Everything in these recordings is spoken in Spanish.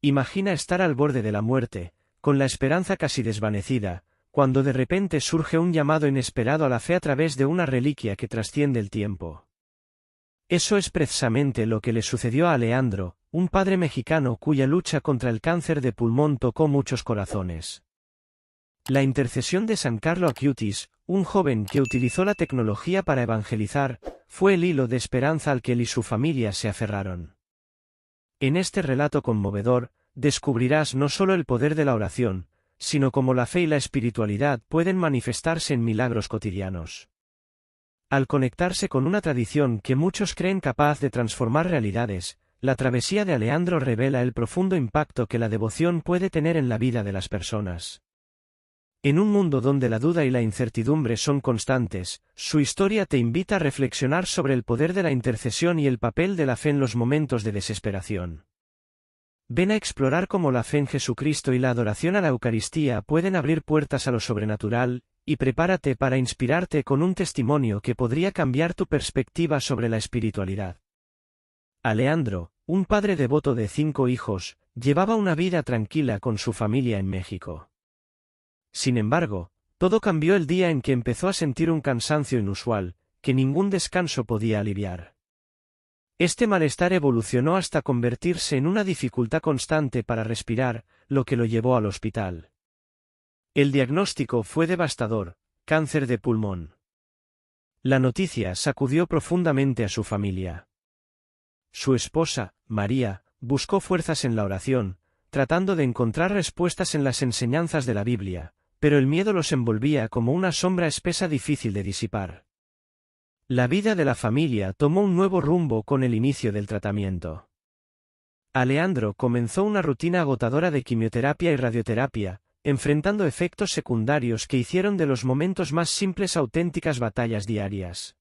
Imagina estar al borde de la muerte, con la esperanza casi desvanecida, cuando de repente surge un llamado inesperado a la fe a través de una reliquia que trasciende el tiempo. Eso es precisamente lo que le sucedió a Aleandro, un padre mexicano cuya lucha contra el cáncer de pulmón tocó muchos corazones. La intercesión de San Carlo Acutis, un joven que utilizó la tecnología para evangelizar, fue el hilo de esperanza al que él y su familia se aferraron. En este relato conmovedor, descubrirás no solo el poder de la oración, sino cómo la fe y la espiritualidad pueden manifestarse en milagros cotidianos. Al conectarse con una tradición que muchos creen capaz de transformar realidades, la travesía de Aleandro revela el profundo impacto que la devoción puede tener en la vida de las personas. En un mundo donde la duda y la incertidumbre son constantes, su historia te invita a reflexionar sobre el poder de la intercesión y el papel de la fe en los momentos de desesperación. Ven a explorar cómo la fe en Jesucristo y la adoración a la Eucaristía pueden abrir puertas a lo sobrenatural, y prepárate para inspirarte con un testimonio que podría cambiar tu perspectiva sobre la espiritualidad. Aleandro, un padre devoto de 5 hijos, llevaba una vida tranquila con su familia en México. Sin embargo, todo cambió el día en que empezó a sentir un cansancio inusual, que ningún descanso podía aliviar. Este malestar evolucionó hasta convertirse en una dificultad constante para respirar, lo que lo llevó al hospital. El diagnóstico fue devastador: cáncer de pulmón. La noticia sacudió profundamente a su familia. Su esposa, María, buscó fuerzas en la oración, tratando de encontrar respuestas en las enseñanzas de la Biblia, pero el miedo los envolvía como una sombra espesa difícil de disipar. La vida de la familia tomó un nuevo rumbo con el inicio del tratamiento. Aleandro comenzó una rutina agotadora de quimioterapia y radioterapia, enfrentando efectos secundarios que hicieron de los momentos más simples auténticas batallas diarias.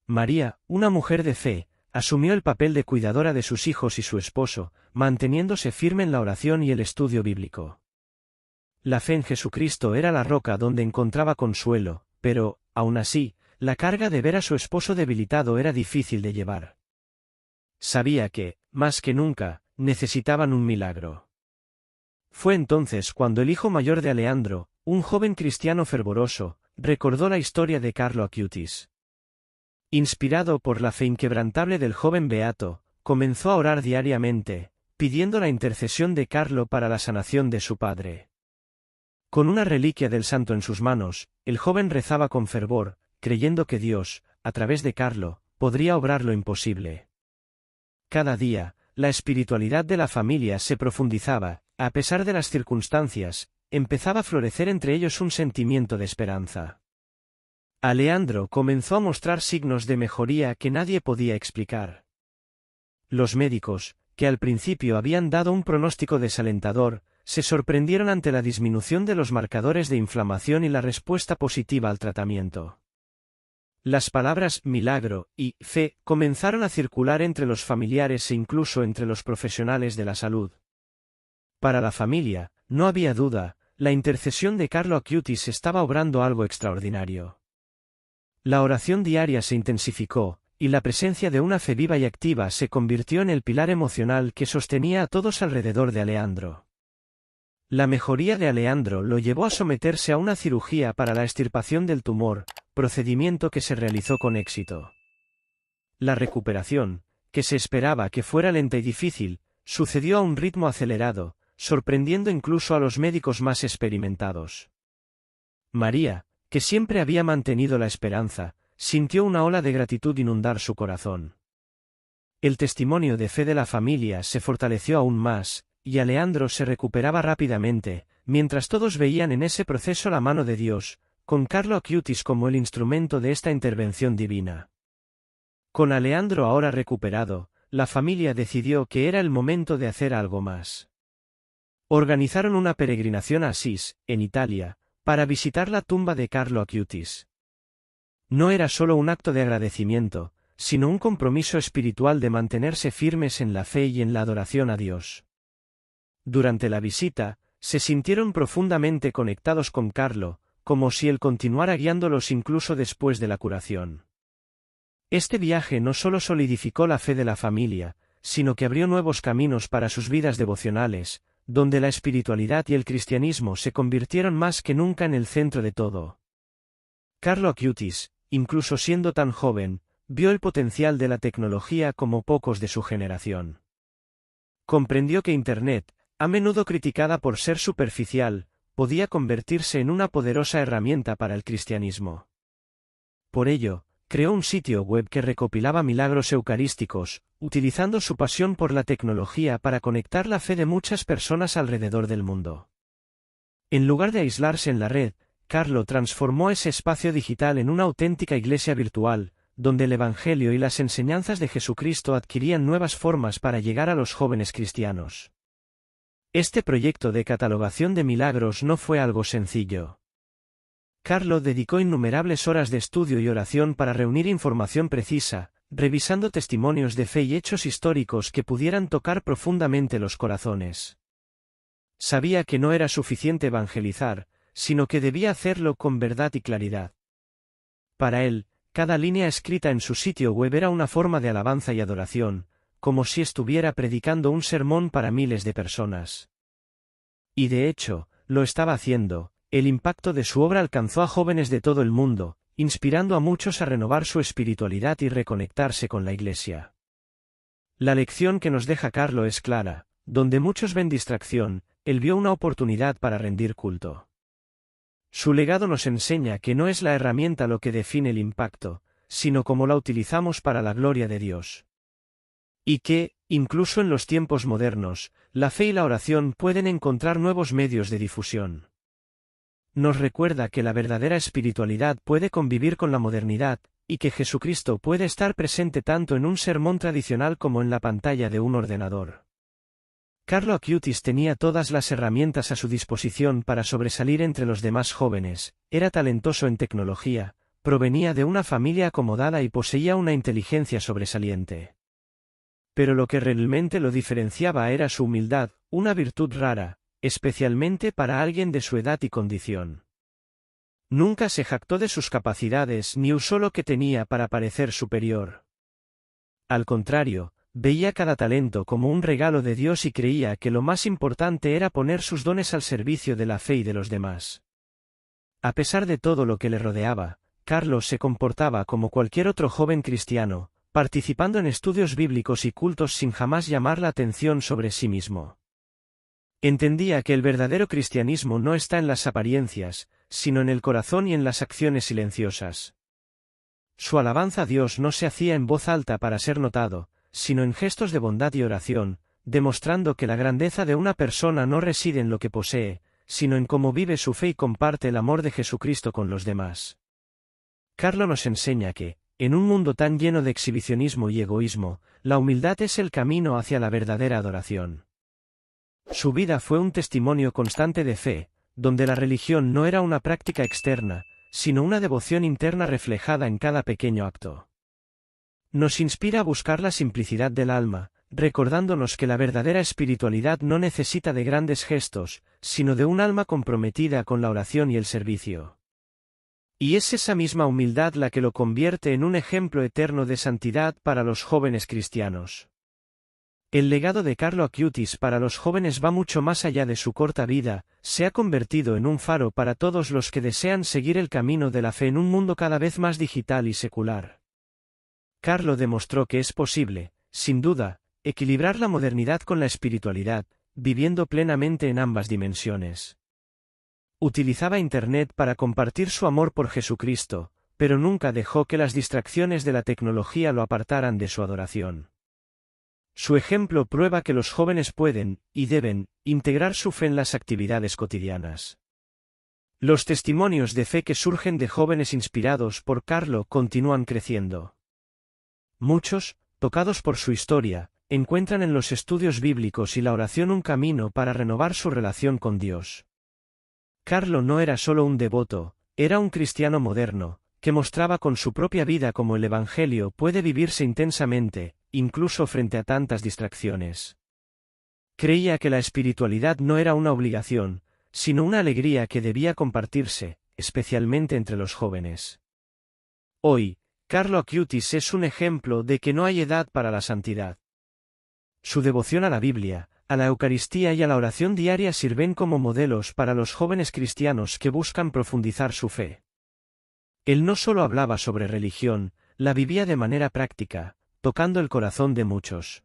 María, una mujer de fe, asumió el papel de cuidadora de sus hijos y su esposo, manteniéndose firme en la oración y el estudio bíblico. La fe en Jesucristo era la roca donde encontraba consuelo, pero, aún así, la carga de ver a su esposo debilitado era difícil de llevar. Sabía que, más que nunca, necesitaban un milagro. Fue entonces cuando el hijo mayor de Aleandro, un joven cristiano fervoroso, recordó la historia de Carlo Acutis. Inspirado por la fe inquebrantable del joven beato, comenzó a orar diariamente, pidiendo la intercesión de Carlo para la sanación de su padre. Con una reliquia del santo en sus manos, el joven rezaba con fervor, creyendo que Dios, a través de Carlo, podría obrar lo imposible. Cada día, la espiritualidad de la familia se profundizaba, a pesar de las circunstancias, empezaba a florecer entre ellos un sentimiento de esperanza. Aleandro comenzó a mostrar signos de mejoría que nadie podía explicar. Los médicos, que al principio habían dado un pronóstico desalentador, se sorprendieron ante la disminución de los marcadores de inflamación y la respuesta positiva al tratamiento. Las palabras milagro y fe comenzaron a circular entre los familiares e incluso entre los profesionales de la salud. Para la familia, no había duda, la intercesión de Carlo Acutis estaba obrando algo extraordinario. La oración diaria se intensificó, y la presencia de una fe viva y activa se convirtió en el pilar emocional que sostenía a todos alrededor de Aleandro. La mejoría de Aleandro lo llevó a someterse a una cirugía para la extirpación del tumor, procedimiento que se realizó con éxito. La recuperación, que se esperaba que fuera lenta y difícil, sucedió a un ritmo acelerado, sorprendiendo incluso a los médicos más experimentados. María, que siempre había mantenido la esperanza, sintió una ola de gratitud inundar su corazón. El testimonio de fe de la familia se fortaleció aún más, y Aleandro se recuperaba rápidamente, mientras todos veían en ese proceso la mano de Dios, con Carlo Acutis como el instrumento de esta intervención divina. Con Aleandro ahora recuperado, la familia decidió que era el momento de hacer algo más. Organizaron una peregrinación a Asís, en Italia, para visitar la tumba de Carlo Acutis. No era solo un acto de agradecimiento, sino un compromiso espiritual de mantenerse firmes en la fe y en la adoración a Dios. Durante la visita, se sintieron profundamente conectados con Carlo, como si él continuara guiándolos incluso después de la curación. Este viaje no solo solidificó la fe de la familia, sino que abrió nuevos caminos para sus vidas devocionales, donde la espiritualidad y el cristianismo se convirtieron más que nunca en el centro de todo. Carlo Acutis, incluso siendo tan joven, vio el potencial de la tecnología como pocos de su generación. Comprendió que Internet, a menudo criticada por ser superficial, podía convertirse en una poderosa herramienta para el cristianismo. Por ello, creó un sitio web que recopilaba milagros eucarísticos, utilizando su pasión por la tecnología para conectar la fe de muchas personas alrededor del mundo. En lugar de aislarse en la red, Carlo transformó ese espacio digital en una auténtica iglesia virtual, donde el Evangelio y las enseñanzas de Jesucristo adquirían nuevas formas para llegar a los jóvenes cristianos. Este proyecto de catalogación de milagros no fue algo sencillo. Carlo dedicó innumerables horas de estudio y oración para reunir información precisa, revisando testimonios de fe y hechos históricos que pudieran tocar profundamente los corazones. Sabía que no era suficiente evangelizar, sino que debía hacerlo con verdad y claridad. Para él, cada línea escrita en su sitio web era una forma de alabanza y adoración, como si estuviera predicando un sermón para miles de personas. Y de hecho, lo estaba haciendo. El impacto de su obra alcanzó a jóvenes de todo el mundo, inspirando a muchos a renovar su espiritualidad y reconectarse con la Iglesia. La lección que nos deja Carlo es clara: donde muchos ven distracción, él vio una oportunidad para rendir culto. Su legado nos enseña que no es la herramienta lo que define el impacto, sino cómo la utilizamos para la gloria de Dios. Y que, incluso en los tiempos modernos, la fe y la oración pueden encontrar nuevos medios de difusión. Nos recuerda que la verdadera espiritualidad puede convivir con la modernidad, y que Jesucristo puede estar presente tanto en un sermón tradicional como en la pantalla de un ordenador. Carlo Acutis tenía todas las herramientas a su disposición para sobresalir entre los demás jóvenes, era talentoso en tecnología, provenía de una familia acomodada y poseía una inteligencia sobresaliente. Pero lo que realmente lo diferenciaba era su humildad, una virtud rara, especialmente para alguien de su edad y condición. Nunca se jactó de sus capacidades ni usó lo que tenía para parecer superior. Al contrario, veía cada talento como un regalo de Dios y creía que lo más importante era poner sus dones al servicio de la fe y de los demás. A pesar de todo lo que le rodeaba, Carlos se comportaba como cualquier otro joven cristiano, participando en estudios bíblicos y cultos sin jamás llamar la atención sobre sí mismo. Entendía que el verdadero cristianismo no está en las apariencias, sino en el corazón y en las acciones silenciosas. Su alabanza a Dios no se hacía en voz alta para ser notado, sino en gestos de bondad y oración, demostrando que la grandeza de una persona no reside en lo que posee, sino en cómo vive su fe y comparte el amor de Jesucristo con los demás. Carlo nos enseña que, en un mundo tan lleno de exhibicionismo y egoísmo, la humildad es el camino hacia la verdadera adoración. Su vida fue un testimonio constante de fe, donde la religión no era una práctica externa, sino una devoción interna reflejada en cada pequeño acto. Nos inspira a buscar la simplicidad del alma, recordándonos que la verdadera espiritualidad no necesita de grandes gestos, sino de un alma comprometida con la oración y el servicio. Y es esa misma humildad la que lo convierte en un ejemplo eterno de santidad para los jóvenes cristianos. El legado de Carlo Acutis para los jóvenes va mucho más allá de su corta vida, se ha convertido en un faro para todos los que desean seguir el camino de la fe en un mundo cada vez más digital y secular. Carlo demostró que es posible, sin duda, equilibrar la modernidad con la espiritualidad, viviendo plenamente en ambas dimensiones. Utilizaba Internet para compartir su amor por Jesucristo, pero nunca dejó que las distracciones de la tecnología lo apartaran de su adoración. Su ejemplo prueba que los jóvenes pueden, y deben, integrar su fe en las actividades cotidianas. Los testimonios de fe que surgen de jóvenes inspirados por Carlo continúan creciendo. Muchos, tocados por su historia, encuentran en los estudios bíblicos y la oración un camino para renovar su relación con Dios. Carlo no era solo un devoto, era un cristiano moderno, que mostraba con su propia vida cómo el Evangelio puede vivirse intensamente, incluso frente a tantas distracciones. Creía que la espiritualidad no era una obligación, sino una alegría que debía compartirse, especialmente entre los jóvenes. Hoy, Carlo Acutis es un ejemplo de que no hay edad para la santidad. Su devoción a la Biblia, a la Eucaristía y a la oración diaria sirven como modelos para los jóvenes cristianos que buscan profundizar su fe. Él no solo hablaba sobre religión, la vivía de manera práctica, tocando el corazón de muchos.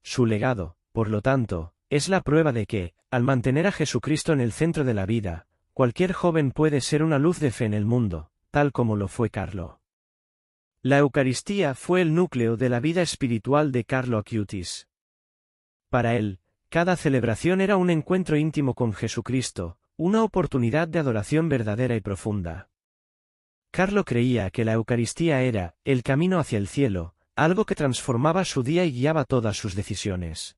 Su legado, por lo tanto, es la prueba de que, al mantener a Jesucristo en el centro de la vida, cualquier joven puede ser una luz de fe en el mundo, tal como lo fue Carlo. La Eucaristía fue el núcleo de la vida espiritual de Carlo Acutis. Para él, cada celebración era un encuentro íntimo con Jesucristo, una oportunidad de adoración verdadera y profunda. Carlo creía que la Eucaristía era el camino hacia el cielo, algo que transformaba su día y guiaba todas sus decisiones.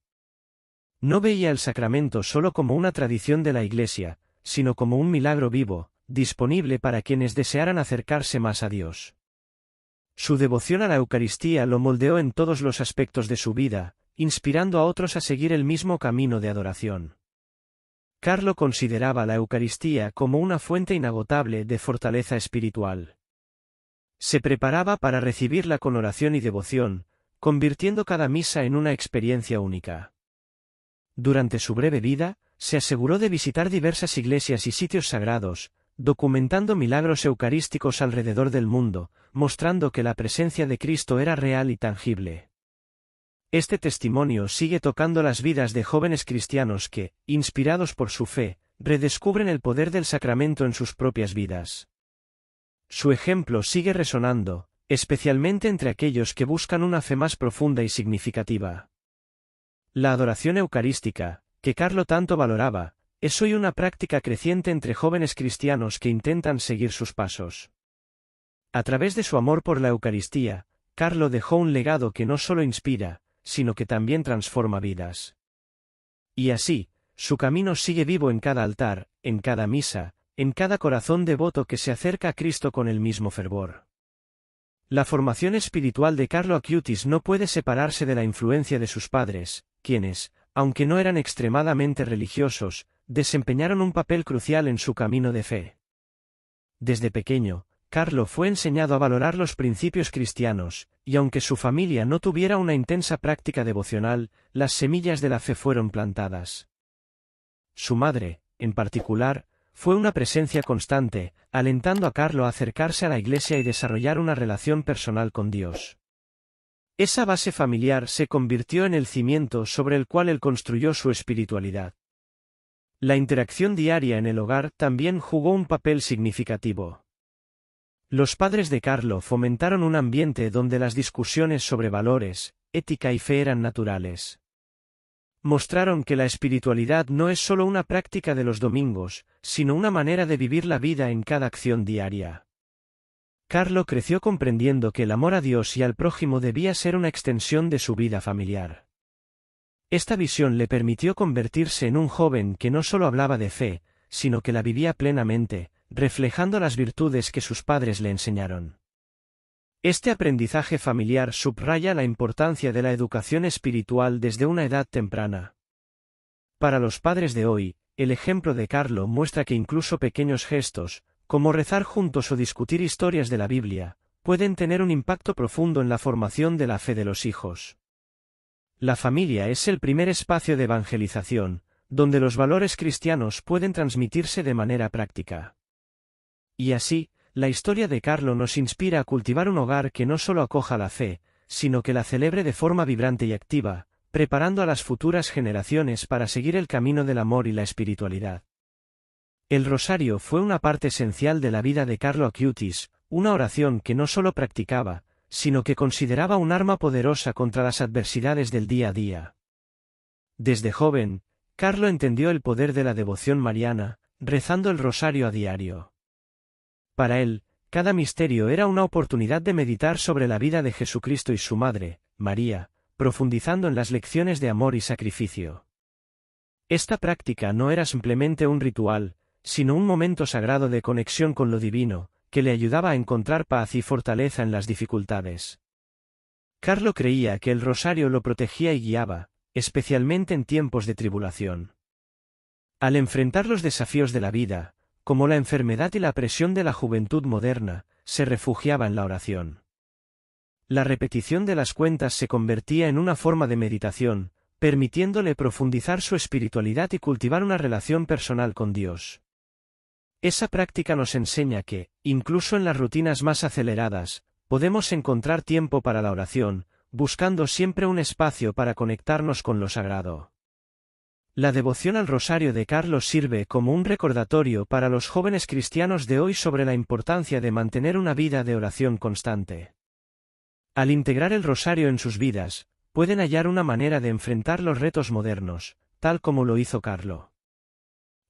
No veía el sacramento solo como una tradición de la Iglesia, sino como un milagro vivo, disponible para quienes desearan acercarse más a Dios. Su devoción a la Eucaristía lo moldeó en todos los aspectos de su vida, inspirando a otros a seguir el mismo camino de adoración. Carlo consideraba la Eucaristía como una fuente inagotable de fortaleza espiritual. Se preparaba para recibirla con oración y devoción, convirtiendo cada misa en una experiencia única. Durante su breve vida, se aseguró de visitar diversas iglesias y sitios sagrados, documentando milagros eucarísticos alrededor del mundo, mostrando que la presencia de Cristo era real y tangible. Este testimonio sigue tocando las vidas de jóvenes cristianos que, inspirados por su fe, redescubren el poder del sacramento en sus propias vidas. Su ejemplo sigue resonando, especialmente entre aquellos que buscan una fe más profunda y significativa. La adoración eucarística, que Carlo tanto valoraba, es hoy una práctica creciente entre jóvenes cristianos que intentan seguir sus pasos. A través de su amor por la Eucaristía, Carlo dejó un legado que no solo inspira, sino que también transforma vidas. Y así, su camino sigue vivo en cada altar, en cada misa, en cada corazón devoto que se acerca a Cristo con el mismo fervor. La formación espiritual de Carlo Acutis no puede separarse de la influencia de sus padres, quienes, aunque no eran extremadamente religiosos, desempeñaron un papel crucial en su camino de fe. Desde pequeño, Carlo fue enseñado a valorar los principios cristianos, y aunque su familia no tuviera una intensa práctica devocional, las semillas de la fe fueron plantadas. Su madre, en particular, fue una presencia constante, alentando a Carlo a acercarse a la Iglesia y desarrollar una relación personal con Dios. Esa base familiar se convirtió en el cimiento sobre el cual él construyó su espiritualidad. La interacción diaria en el hogar también jugó un papel significativo. Los padres de Carlo fomentaron un ambiente donde las discusiones sobre valores, ética y fe eran naturales. Mostraron que la espiritualidad no es solo una práctica de los domingos, sino una manera de vivir la vida en cada acción diaria. Carlo creció comprendiendo que el amor a Dios y al prójimo debía ser una extensión de su vida familiar. Esta visión le permitió convertirse en un joven que no solo hablaba de fe, sino que la vivía plenamente, reflejando las virtudes que sus padres le enseñaron. Este aprendizaje familiar subraya la importancia de la educación espiritual desde una edad temprana. Para los padres de hoy, el ejemplo de Carlo muestra que incluso pequeños gestos, como rezar juntos o discutir historias de la Biblia, pueden tener un impacto profundo en la formación de la fe de los hijos. La familia es el primer espacio de evangelización, donde los valores cristianos pueden transmitirse de manera práctica. Y así, la historia de Carlo nos inspira a cultivar un hogar que no solo acoja la fe, sino que la celebre de forma vibrante y activa, preparando a las futuras generaciones para seguir el camino del amor y la espiritualidad. El rosario fue una parte esencial de la vida de Carlo Acutis, una oración que no solo practicaba, sino que consideraba un arma poderosa contra las adversidades del día a día. Desde joven, Carlo entendió el poder de la devoción mariana, rezando el rosario a diario. Para él, cada misterio era una oportunidad de meditar sobre la vida de Jesucristo y su madre, María, profundizando en las lecciones de amor y sacrificio. Esta práctica no era simplemente un ritual, sino un momento sagrado de conexión con lo divino, que le ayudaba a encontrar paz y fortaleza en las dificultades. Carlo creía que el rosario lo protegía y guiaba, especialmente en tiempos de tribulación. Al enfrentar los desafíos de la vida, como la enfermedad y la presión de la juventud moderna, se refugiaba en la oración. La repetición de las cuentas se convertía en una forma de meditación, permitiéndole profundizar su espiritualidad y cultivar una relación personal con Dios. Esa práctica nos enseña que, incluso en las rutinas más aceleradas, podemos encontrar tiempo para la oración, buscando siempre un espacio para conectarnos con lo sagrado. La devoción al rosario de Carlos sirve como un recordatorio para los jóvenes cristianos de hoy sobre la importancia de mantener una vida de oración constante. Al integrar el rosario en sus vidas, pueden hallar una manera de enfrentar los retos modernos, tal como lo hizo Carlo.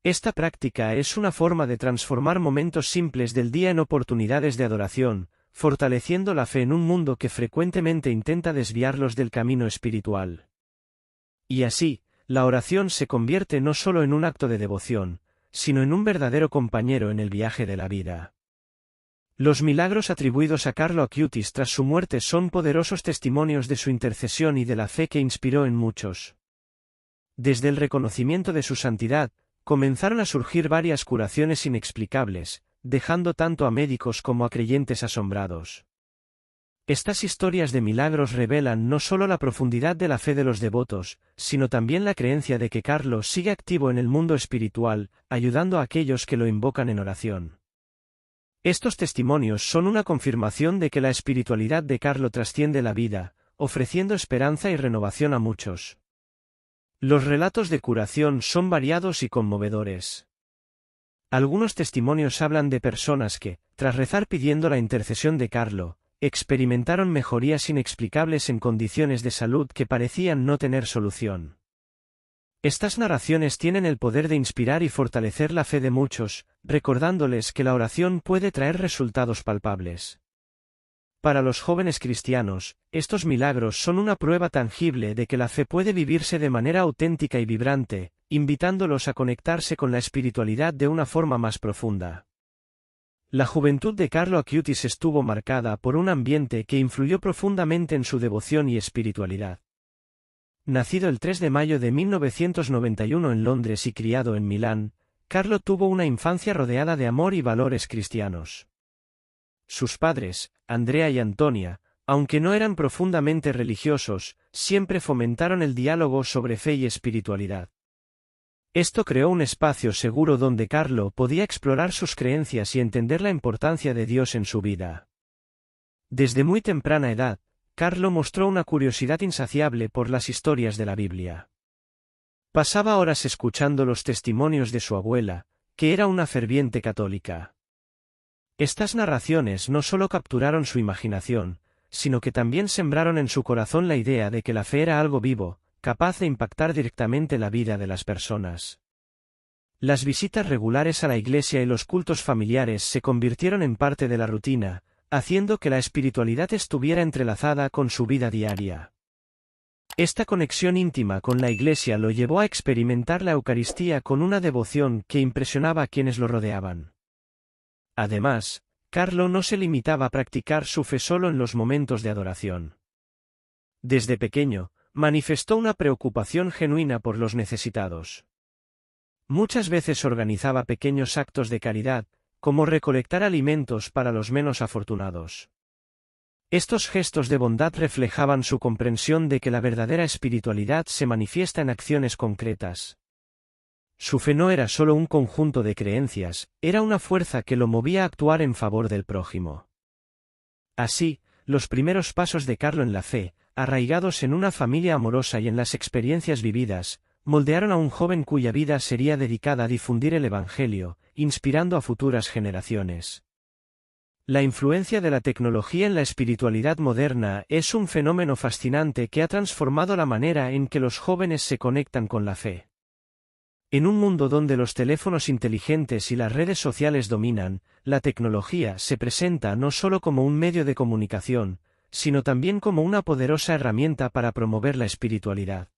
Esta práctica es una forma de transformar momentos simples del día en oportunidades de adoración, fortaleciendo la fe en un mundo que frecuentemente intenta desviarlos del camino espiritual. Y así, la oración se convierte no solo en un acto de devoción, sino en un verdadero compañero en el viaje de la vida. Los milagros atribuidos a Carlo Acutis tras su muerte son poderosos testimonios de su intercesión y de la fe que inspiró en muchos. Desde el reconocimiento de su santidad, comenzaron a surgir varias curaciones inexplicables, dejando tanto a médicos como a creyentes asombrados. Estas historias de milagros revelan no solo la profundidad de la fe de los devotos, sino también la creencia de que Carlo sigue activo en el mundo espiritual, ayudando a aquellos que lo invocan en oración. Estos testimonios son una confirmación de que la espiritualidad de Carlo trasciende la vida, ofreciendo esperanza y renovación a muchos. Los relatos de curación son variados y conmovedores. Algunos testimonios hablan de personas que, tras rezar pidiendo la intercesión de Carlo, experimentaron mejorías inexplicables en condiciones de salud que parecían no tener solución. Estas narraciones tienen el poder de inspirar y fortalecer la fe de muchos, recordándoles que la oración puede traer resultados palpables. Para los jóvenes cristianos, estos milagros son una prueba tangible de que la fe puede vivirse de manera auténtica y vibrante, invitándolos a conectarse con la espiritualidad de una forma más profunda. La juventud de Carlo Acutis estuvo marcada por un ambiente que influyó profundamente en su devoción y espiritualidad. Nacido el 3 de mayo de 1991 en Londres y criado en Milán, Carlo tuvo una infancia rodeada de amor y valores cristianos. Sus padres, Andrea y Antonia, aunque no eran profundamente religiosos, siempre fomentaron el diálogo sobre fe y espiritualidad. Esto creó un espacio seguro donde Carlo podía explorar sus creencias y entender la importancia de Dios en su vida. Desde muy temprana edad, Carlo mostró una curiosidad insaciable por las historias de la Biblia. Pasaba horas escuchando los testimonios de su abuela, que era una ferviente católica. Estas narraciones no solo capturaron su imaginación, sino que también sembraron en su corazón la idea de que la fe era algo vivo, capaz de impactar directamente la vida de las personas. Las visitas regulares a la iglesia y los cultos familiares se convirtieron en parte de la rutina, haciendo que la espiritualidad estuviera entrelazada con su vida diaria. Esta conexión íntima con la iglesia lo llevó a experimentar la Eucaristía con una devoción que impresionaba a quienes lo rodeaban. Además, Carlo no se limitaba a practicar su fe solo en los momentos de adoración. Desde pequeño, manifestó una preocupación genuina por los necesitados. Muchas veces organizaba pequeños actos de caridad, como recolectar alimentos para los menos afortunados. Estos gestos de bondad reflejaban su comprensión de que la verdadera espiritualidad se manifiesta en acciones concretas. Su fe no era solo un conjunto de creencias, era una fuerza que lo movía a actuar en favor del prójimo. Así, los primeros pasos de Carlo en la fe, arraigados en una familia amorosa y en las experiencias vividas, moldearon a un joven cuya vida sería dedicada a difundir el Evangelio, inspirando a futuras generaciones. La influencia de la tecnología en la espiritualidad moderna es un fenómeno fascinante que ha transformado la manera en que los jóvenes se conectan con la fe. En un mundo donde los teléfonos inteligentes y las redes sociales dominan, la tecnología se presenta no solo como un medio de comunicación, sino también como una poderosa herramienta para promover la espiritualidad.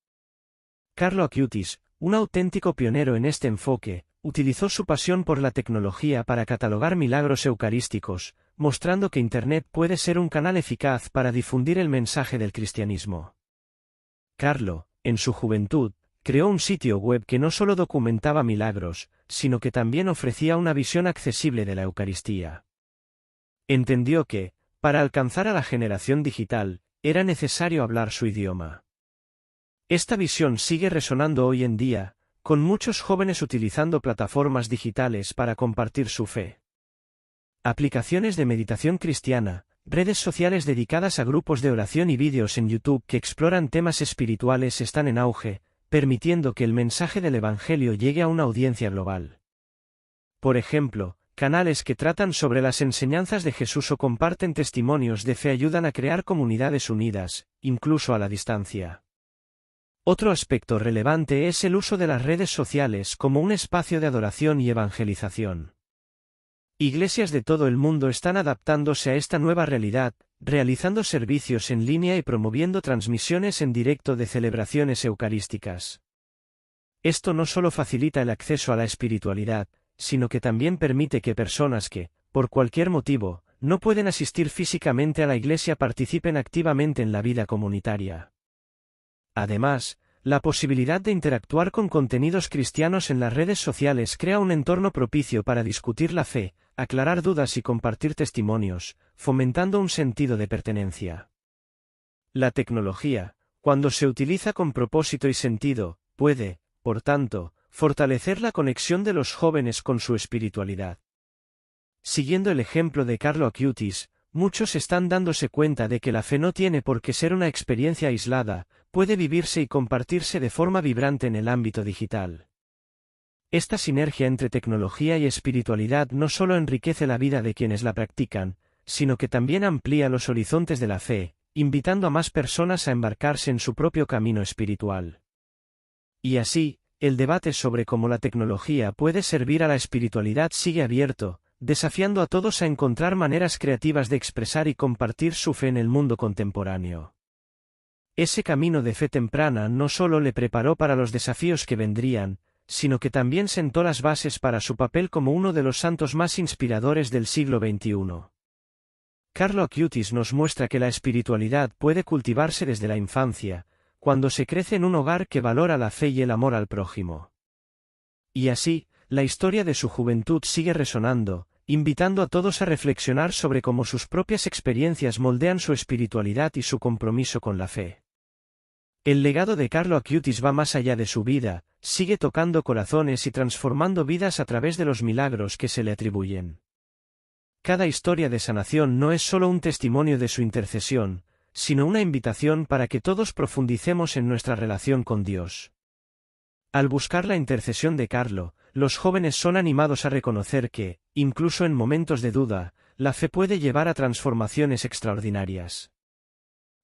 Carlo Acutis, un auténtico pionero en este enfoque, utilizó su pasión por la tecnología para catalogar milagros eucarísticos, mostrando que Internet puede ser un canal eficaz para difundir el mensaje del cristianismo. Carlo, en su juventud, creó un sitio web que no solo documentaba milagros, sino que también ofrecía una visión accesible de la Eucaristía. Entendió que, Para alcanzar a la generación digital, era necesario hablar su idioma. Esta visión sigue resonando hoy en día, con muchos jóvenes utilizando plataformas digitales para compartir su fe. Aplicaciones de meditación cristiana, redes sociales dedicadas a grupos de oración y vídeos en YouTube que exploran temas espirituales están en auge, permitiendo que el mensaje del Evangelio llegue a una audiencia global. Por ejemplo, canales que tratan sobre las enseñanzas de Jesús o comparten testimonios de fe ayudan a crear comunidades unidas, incluso a la distancia. Otro aspecto relevante es el uso de las redes sociales como un espacio de adoración y evangelización. Iglesias de todo el mundo están adaptándose a esta nueva realidad, realizando servicios en línea y promoviendo transmisiones en directo de celebraciones eucarísticas. Esto no solo facilita el acceso a la espiritualidad, sino que también permite que personas que, por cualquier motivo, no pueden asistir físicamente a la iglesia participen activamente en la vida comunitaria. Además, la posibilidad de interactuar con contenidos cristianos en las redes sociales crea un entorno propicio para discutir la fe, aclarar dudas y compartir testimonios, fomentando un sentido de pertenencia. La tecnología, cuando se utiliza con propósito y sentido, puede, por tanto, fortalecer la conexión de los jóvenes con su espiritualidad. Siguiendo el ejemplo de Carlo Acutis, muchos están dándose cuenta de que la fe no tiene por qué ser una experiencia aislada, puede vivirse y compartirse de forma vibrante en el ámbito digital. Esta sinergia entre tecnología y espiritualidad no solo enriquece la vida de quienes la practican, sino que también amplía los horizontes de la fe, invitando a más personas a embarcarse en su propio camino espiritual. Y así, el debate sobre cómo la tecnología puede servir a la espiritualidad sigue abierto, desafiando a todos a encontrar maneras creativas de expresar y compartir su fe en el mundo contemporáneo. Ese camino de fe temprana no solo le preparó para los desafíos que vendrían, sino que también sentó las bases para su papel como uno de los santos más inspiradores del siglo XXI. Carlo Acutis nos muestra que la espiritualidad puede cultivarse desde la infancia, cuando se crece en un hogar que valora la fe y el amor al prójimo. Y así, la historia de su juventud sigue resonando, invitando a todos a reflexionar sobre cómo sus propias experiencias moldean su espiritualidad y su compromiso con la fe. El legado de Carlo Acutis va más allá de su vida, sigue tocando corazones y transformando vidas a través de los milagros que se le atribuyen. Cada historia de sanación no es solo un testimonio de su intercesión, sino una invitación para que todos profundicemos en nuestra relación con Dios. Al buscar la intercesión de Carlo, los jóvenes son animados a reconocer que, incluso en momentos de duda, la fe puede llevar a transformaciones extraordinarias.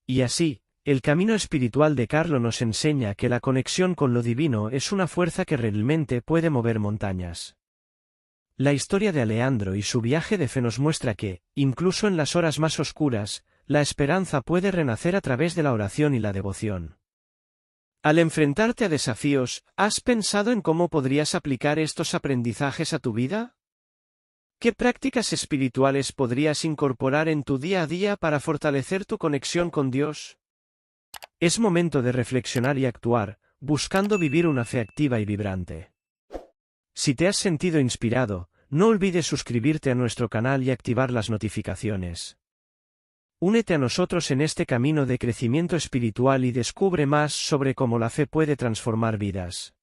Y así, el camino espiritual de Carlo nos enseña que la conexión con lo divino es una fuerza que realmente puede mover montañas. La historia de Aleandro y su viaje de fe nos muestra que, incluso en las horas más oscuras, la esperanza puede renacer a través de la oración y la devoción. Al enfrentarte a desafíos, ¿has pensado en cómo podrías aplicar estos aprendizajes a tu vida? ¿Qué prácticas espirituales podrías incorporar en tu día a día para fortalecer tu conexión con Dios? Es momento de reflexionar y actuar, buscando vivir una fe activa y vibrante. Si te has sentido inspirado, no olvides suscribirte a nuestro canal y activar las notificaciones. Únete a nosotros en este camino de crecimiento espiritual y descubre más sobre cómo la fe puede transformar vidas.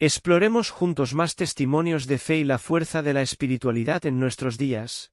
Exploremos juntos más testimonios de fe y la fuerza de la espiritualidad en nuestros días.